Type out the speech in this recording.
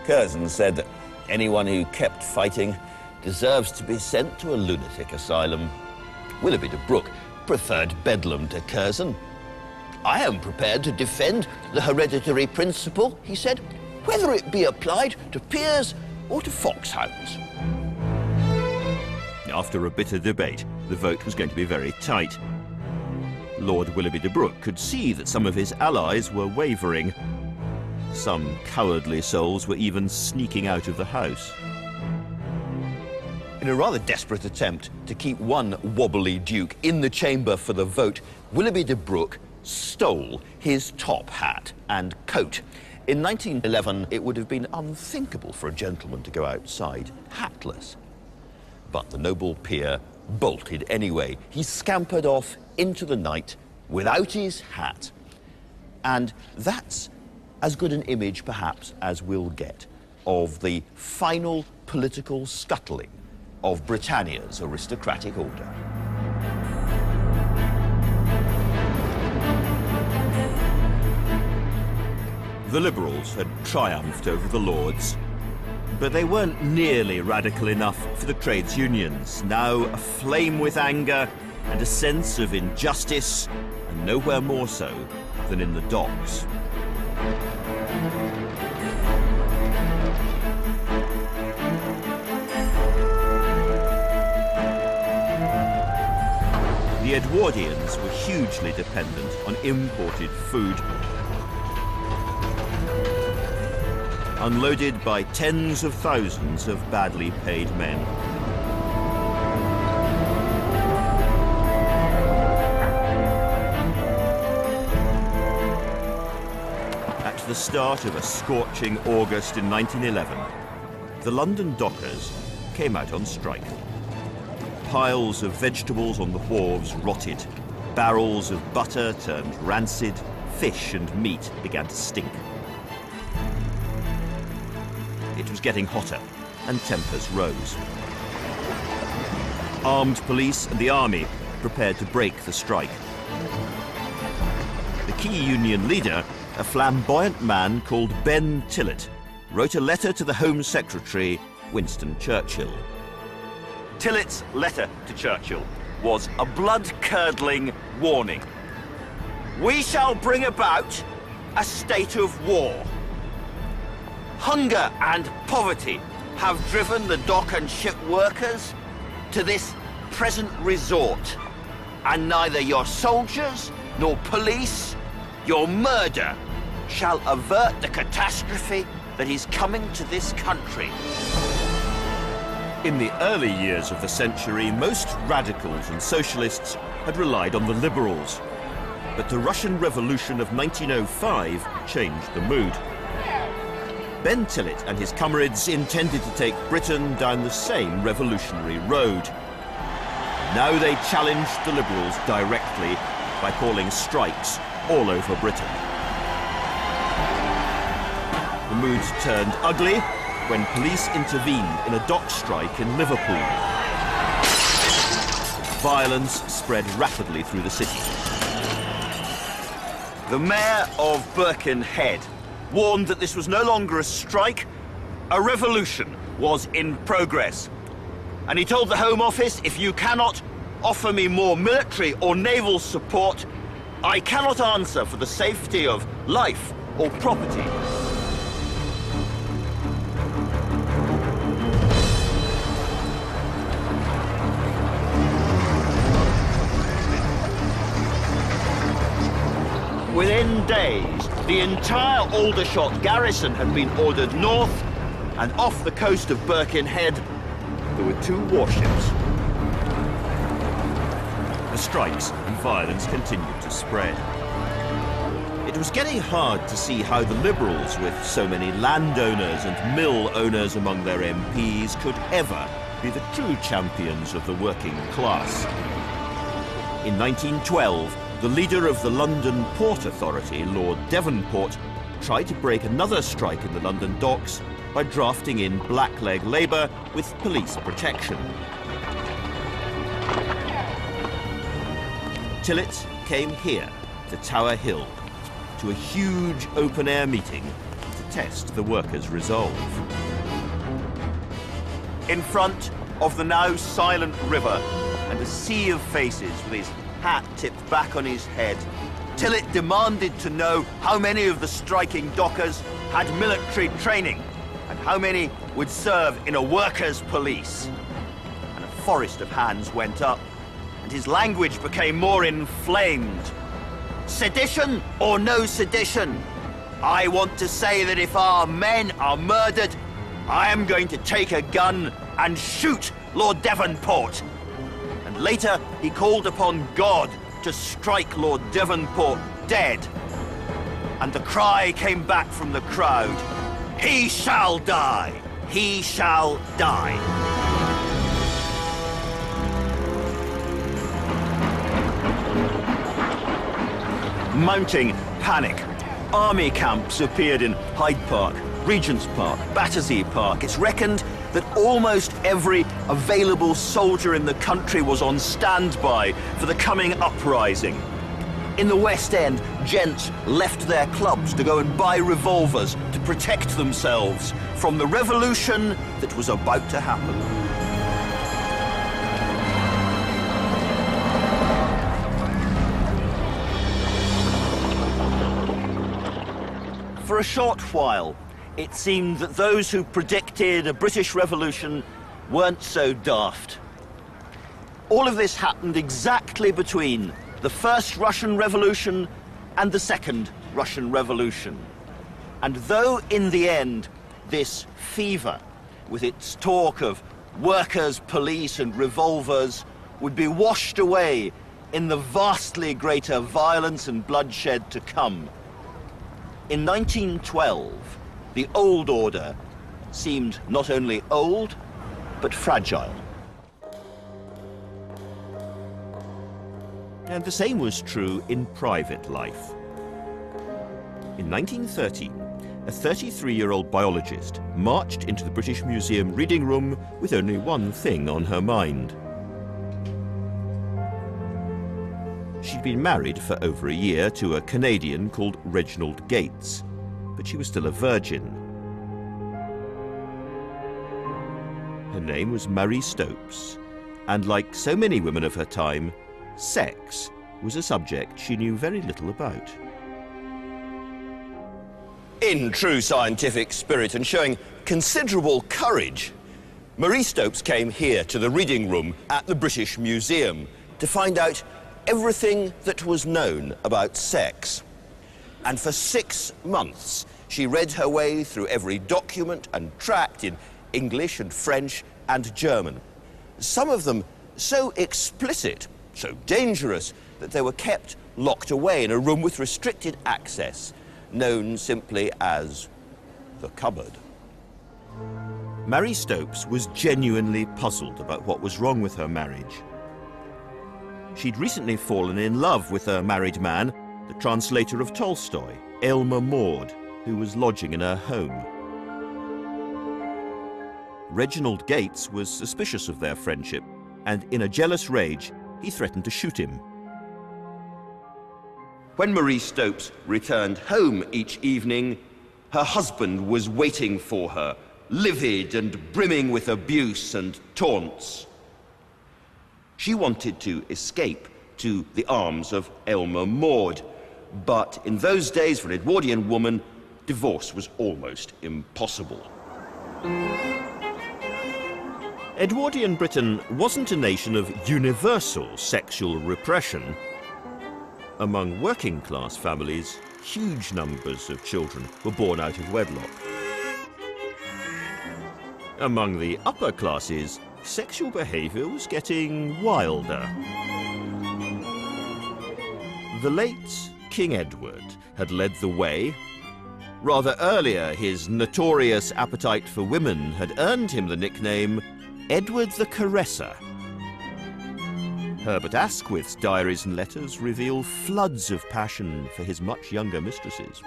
Curzon said that anyone who kept fighting deserves to be sent to a lunatic asylum. Willoughby de Brooke preferred Bedlam to Curzon. I am prepared to defend the hereditary principle, he said, whether it be applied to peers or to foxhounds. After a bitter debate, the vote was going to be very tight. Lord Willoughby de Brooke could see that some of his allies were wavering. Some cowardly souls were even sneaking out of the house. In a rather desperate attempt to keep one wobbly duke in the chamber for the vote, Willoughby de Brooke stole his top hat and coat. In 1911, it would have been unthinkable for a gentleman to go outside hatless. But the noble peer bolted anyway. He scampered off into the night without his hat. And that's as good an image, perhaps, as we'll get of the final political scuttling of Britannia's aristocratic order. The Liberals had triumphed over the Lords, but they weren't nearly radical enough for the trades unions, now aflame with anger and a sense of injustice, and nowhere more so than in the docks. The Edwardians were hugely dependent on imported food, unloaded by tens of thousands of badly paid men. At the start of a scorching August in 1911, the London dockers came out on strike. Piles of vegetables on the wharves rotted, barrels of butter turned rancid, fish and meat began to stink. It was getting hotter, and tempers rose. Armed police and the army prepared to break the strike. The key union leader, a flamboyant man called Ben Tillett, wrote a letter to the Home Secretary, Winston Churchill. Tillett's letter to Churchill was a blood-curdling warning. We shall bring about a state of war. Hunger and poverty have driven the dock and ship workers to this present resort, and neither your soldiers nor police, your murder, shall avert the catastrophe that is coming to this country. In the early years of the century, most radicals and socialists had relied on the Liberals, but the Russian Revolution of 1905 changed the mood. Ben Tillett and his comrades intended to take Britain down the same revolutionary road. Now they challenged the Liberals directly by calling strikes all over Britain. The mood turned ugly when police intervened in a dock strike in Liverpool. Violence spread rapidly through the city. The mayor of Birkenhead warned that this was no longer a strike, a revolution was in progress. And he told the Home Office, if you cannot offer me more military or naval support, I cannot answer for the safety of life or property. Within days, the entire Aldershot garrison had been ordered north, and off the coast of Birkenhead, there were 2 warships. The strikes and violence continued to spread. It was getting hard to see how the Liberals, with so many landowners and mill owners among their MPs, could ever be the true champions of the working class. In 1912, the leader of the London Port Authority, Lord Devonport, tried to break another strike in the London docks by drafting in blackleg labour with police protection. Tillett came here to Tower Hill, to a huge open-air meeting to test the workers' resolve. In front of the now silent river and a sea of faces with his hat tipped back on his head, Tillett demanded to know how many of the striking dockers had military training and how many would serve in a workers' police. And a forest of hands went up, and his language became more inflamed. Sedition or no sedition? I want to say that if our men are murdered, I am going to take a gun and shoot Lord Devonport. And later he called upon God to strike Lord Devonport dead. And the cry came back from the crowd, "He shall die! He shall die!" Mounting panic. Army camps appeared in Hyde Park, Regent's Park, Battersea Park. It's reckoned that almost every available soldier in the country was on standby for the coming uprising. In the West End, gents left their clubs to go and buy revolvers to protect themselves from the revolution that was about to happen. For a short while, it seemed that those who predicted a British Revolution weren't so daft. All of this happened exactly between the First Russian Revolution and the Second Russian Revolution. And though in the end, this fever, with its talk of workers, police and revolvers, would be washed away in the vastly greater violence and bloodshed to come, in 1912, the old order seemed not only old, but fragile. And the same was true in private life. In 1913, a 33-year-old biologist marched into the British Museum reading room with only one thing on her mind. She'd been married for over a year to a Canadian called Reginald Gates, but she was still a virgin. Her name was Marie Stopes, and like so many women of her time, sex was a subject she knew very little about. In true scientific spirit and showing considerable courage, Marie Stopes came here to the reading room at the British Museum to find out everything that was known about sex. And for 6 months, she read her way through every document and tract in English and French and German. Some of them so explicit, so dangerous, that they were kept locked away in a room with restricted access, known simply as the cupboard. Marie Stopes was genuinely puzzled about what was wrong with her marriage. She'd recently fallen in love with a married man, the translator of Tolstoy, Elmer Maud, who was lodging in her home. Reginald Gates was suspicious of their friendship, and in a jealous rage, he threatened to shoot him. When Marie Stopes returned home each evening, her husband was waiting for her, livid and brimming with abuse and taunts. She wanted to escape to the arms of Elmer Maud, but in those days, for an Edwardian woman, divorce was almost impossible. Edwardian Britain wasn't a nation of universal sexual repression. Among working-class families, huge numbers of children were born out of wedlock. Among the upper classes, sexual behavior was getting wilder. The late King Edward had led the way. Rather earlier, his notorious appetite for women had earned him the nickname Edward the Caresser. Herbert Asquith's diaries and letters reveal floods of passion for his much younger mistresses.